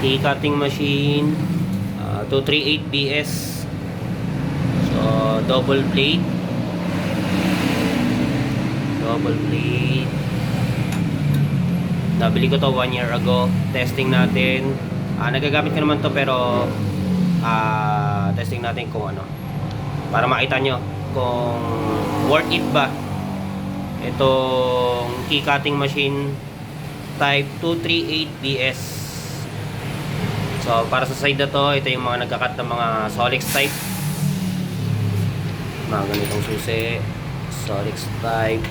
key cutting machine, 238 BS. So double blade. Nabili ko to 1 year ago. Testing natin. Nagagamit ko naman to, pero testing natin kung ano, para makita nyo kung worth it ba itong key cutting machine type 238 BS. So para sa side na to, ito yung mga nagkakat ng mga Solex type, mga ganitong susi, Solex type,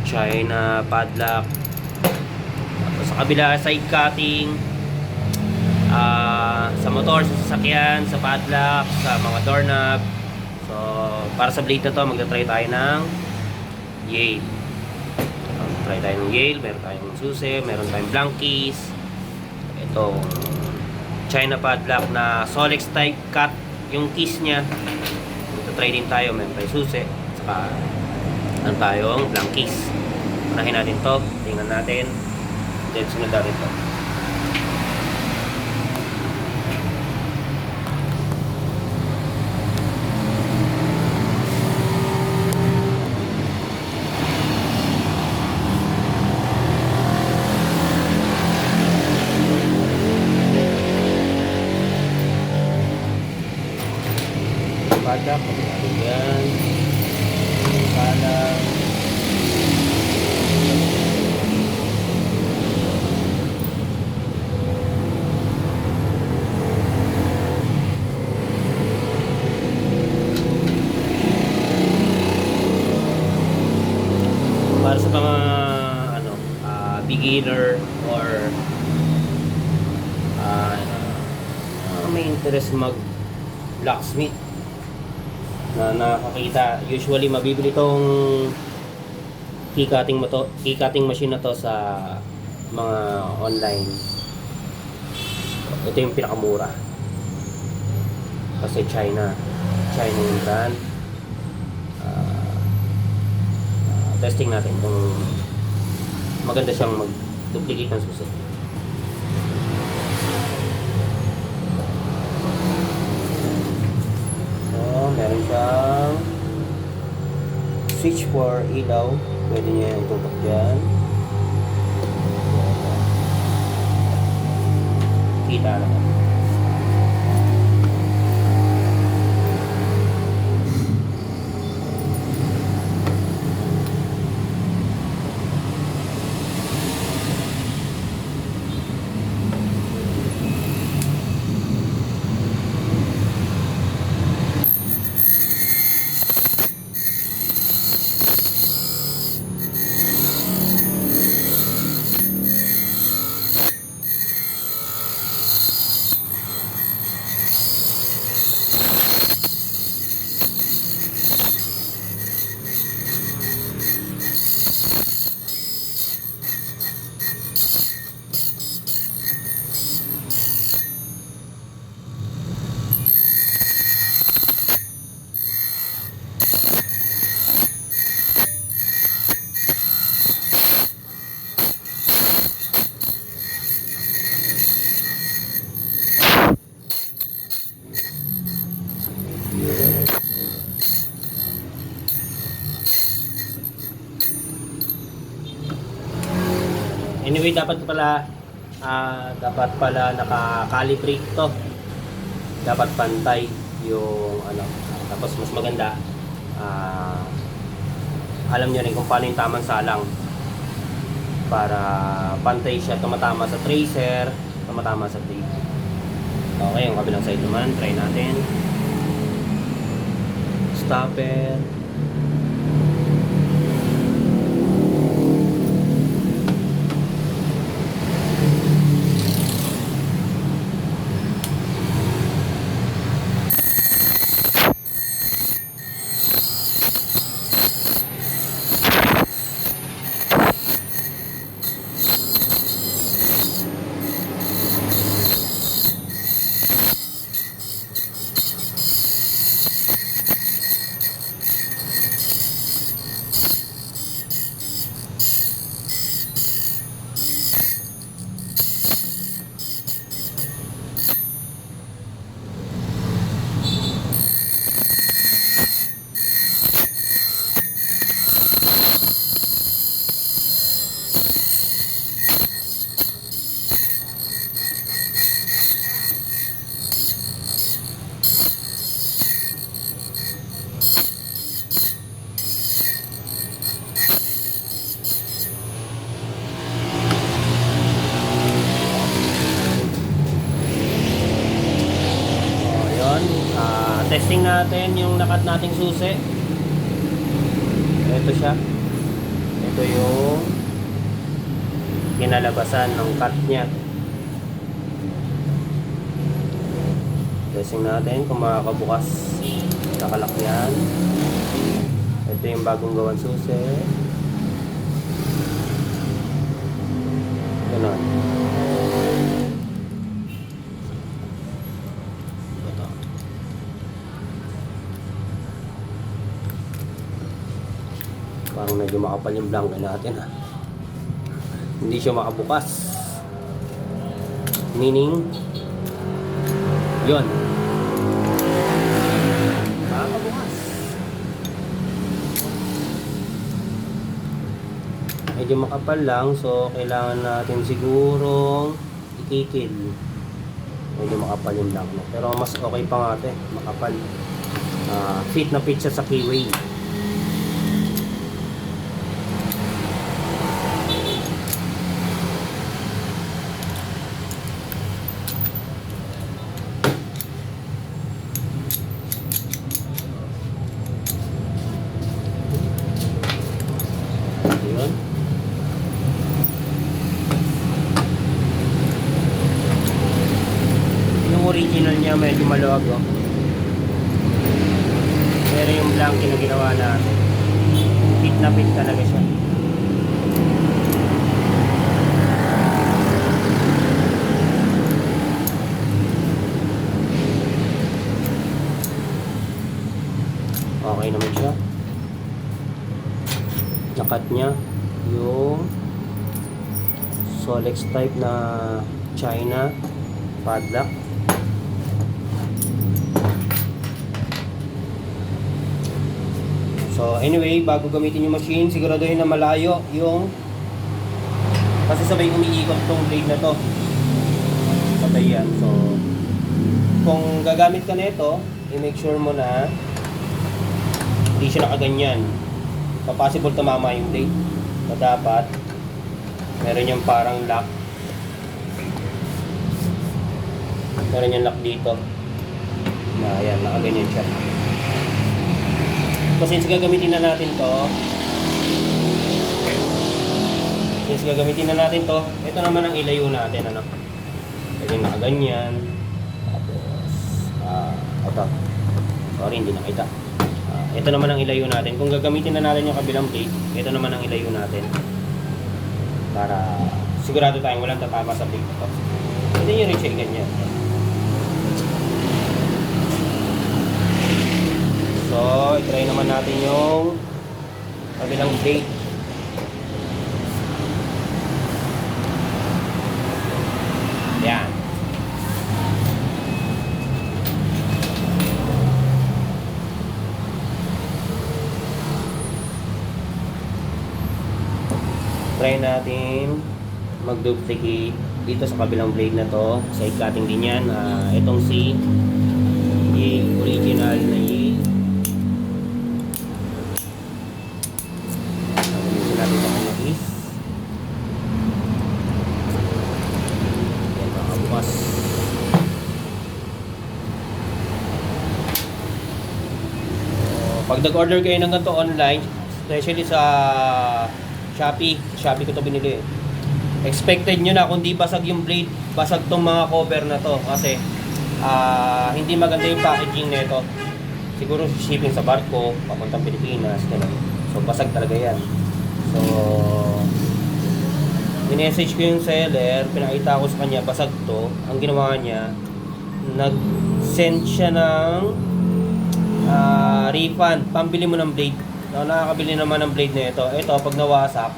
China padlock. Tapos sa kabila, side cutting, sa motor, sa sasakyan, sa padlock, sa mga doorknob. So para sa blade na to, magta-try tayo ng Yale. Try tayo ng Yale, meron tayong susi, meron tayong blank keys. Itong China padlock na Solex type cut yung keys nya. Magta-try din tayo, meron tayong susi, saka meron tayong blank keys. Unahin natin to, tingnan natin, then sunod natin to. Padlock, kapitado yan. Padlock. Para sa mga beginner or may interest mag blacksmith na nakakita, usually mabibili tong key cutting machine na to sa mga online. Ito yung pinakamura kasi China yung brand. Testing natin kung maganda siyang mag-duplicate ng susi. Meron siyang switch for ilaw, pwede niya itutok dyan. Kita naman. Anyway, dapat pala naka-calibrate to. Dapat pantay yung tapos mas maganda, alam niyo rin kung paano yung tamang salang para pantay siya, tumatama sa tracer, tumatama sa tape. Okay, yung kabilang side naman, try natin. Stopper. natin yung nakat nating susi. Ito siya. Ito yung kinalabasan ng cut niya. Testing natin kung makakabukas. Nakalak yan. Ito yung bagong gawan susi. Ganon. Ito. Parang medyo makapal yung blanket natin ha. Hindi siya makabukas. Meaning, yun. Makakabukas. Medyo makapal lang, so kailangan natin sigurong ikikil. Medyo makapal yung blanket. Pero mas okay pa nga ito, makapal. Fit na fit siya sa keyway. Original niya medyo maluwag oh. Pero yung blanket na ginawa natin, fit na fit talaga siya. Okay naman siya. Nakat niya yung Solex type na China padlock. So anyway, bago gamitin yung machine, siguraduhin na malayo yung, kasi sabay umiikot tong blade na to. Patay yan. So kung gagamit ka nito, i-make sure mo na hindi siya nakaganyan. So possible tumama yung blade. So dapat meron yung parang lock. Meron yung lock dito. Na ayan, nakaganyan siya. So since gagamitin na natin to, ito naman ang ilayo natin, ano. Pwede nakaganyan. Tapos, ito. Sorry, hindi nakita. Ito naman ang ilayo natin. Kung gagamitin na natin yung kabilang blade, ito naman ang ilayo natin. Para sigurado tayong walang tatama sa blade ito. Pwede nyo rin siya ganyan. So, i-try naman natin yung kabilang blade. Yan. Try natin mag-duplicate dito sa kabilang blade na to. Side cutting din yan. Itong si original na pag nag-order kayo ng ganito online, especially sa Shopee ko to binili. Expected nyo na kung di basag yung blade, basag tong mga cover na to kasi hindi maganda yung packaging nito. Siguro shipping sa barko papuntang Pilipinas, ganun. So basag talaga yan. So minessage ko yung seller, pinakita ko sa kanya basag to. Ang ginawa niya, nag-send siya ng refund, pambili mo ng blade. Nakakabili naman ng blade na ito. Ito, pag nawasak,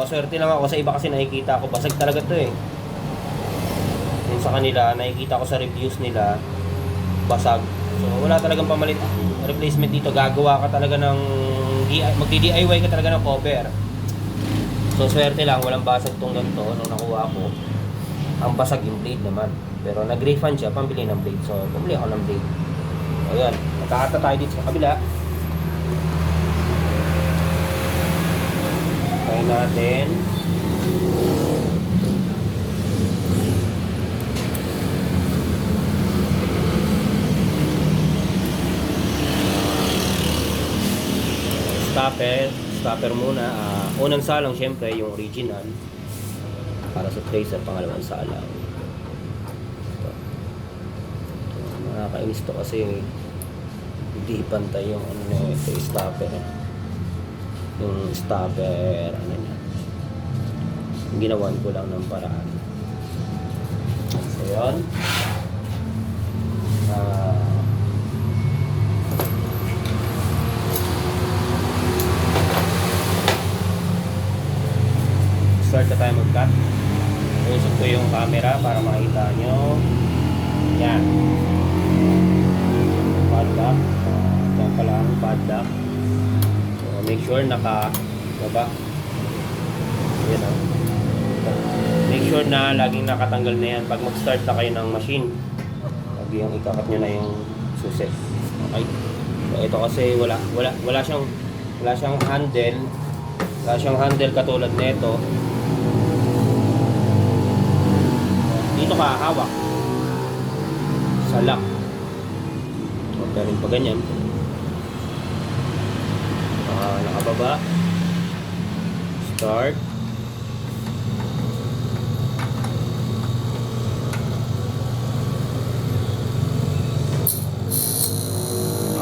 swerte lang ako sa iba kasi nakikita ko, basag talaga to eh. Yung sa kanila, nakikita ko sa reviews nila, basag. So, wala talagang pamalit replacement dito. Gagawa ka talaga ng, magdi-DIY ka talaga ng cover. So, swerte lang, walang basag tong ganito nung nakuha ko. Ang basag yung blade naman. Pero nag-refund siya, pambili ng blade. So, pumili ako ng blade. Ayan, nakakata tayo dito sa kabila. Try natin. stopper muna. Unang salang syempre yung original para sa tracer, pangalawang salang. Ito. Nakakainis to kasi hindi pantay yung ano na ito, stopper. Yung stopper, ano niya. Ginawan ko lang ng paraan. So yun. Start na tayo mag-cut. Usok ko yung camera para makita nyo. Yan. Padlock. Yan pala ang padlock. So, make sure baba. Yan o. Make sure na laging nakatanggal na yan. Pag mag-start na kayo ng machine, lagi yung ikakat nyo na yung susi. Okay. So, ito kasi wala siyang handle. Wala siyang handle katulad nito. Dito ka hawak sa lock. Pero pa ganyan. Nakababa. Start.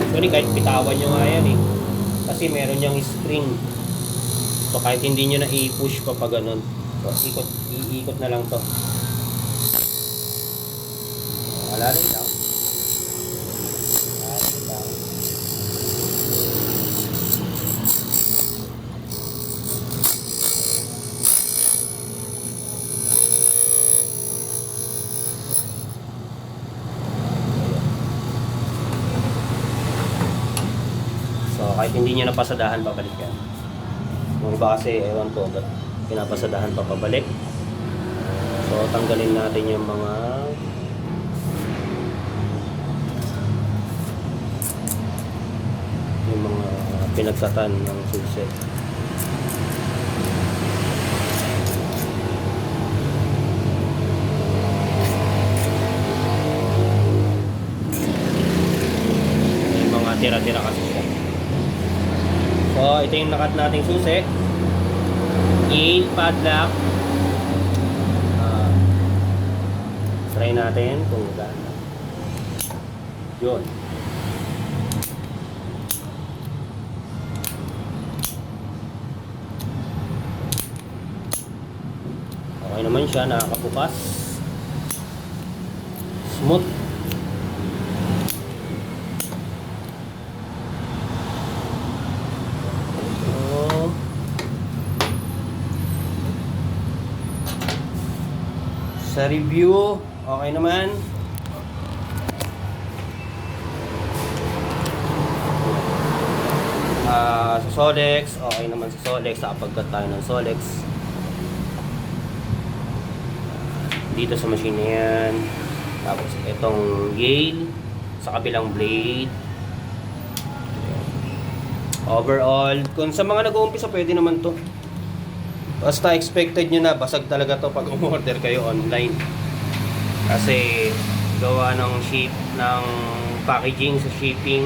Actually kahit bitawan nyo nga yan kasi meron niyang spring. So kahit hindi nyo na i-push pa pa ganun. So iikot na lang to. Alalay lang. So kahit hindi nyo napasadahan, pabalik yan. Yung iba kasi, ewan ko, ba't pinapasadahan pa pabalik. So tanggalin natin yung mga pinagsatan ng susi. May mga tira-tira kasi siya. So ito yung nakat nating susi. Yale padlock. Try natin kung gaano. Yun. Okay naman siya, nakakabukas. Smooth. Sa review, okay naman. Sa Solex, okay naman sa Solex. Nakapag-cut tayo ng Solex. Dito sa machine na yan. Tapos itong Yale sa kabilang blade. Overall, kung sa mga nag-uumpisa pwede naman to. Basta expected nyo na basag talaga to pag umorder kayo online. Kasi gawa ng packaging sa shipping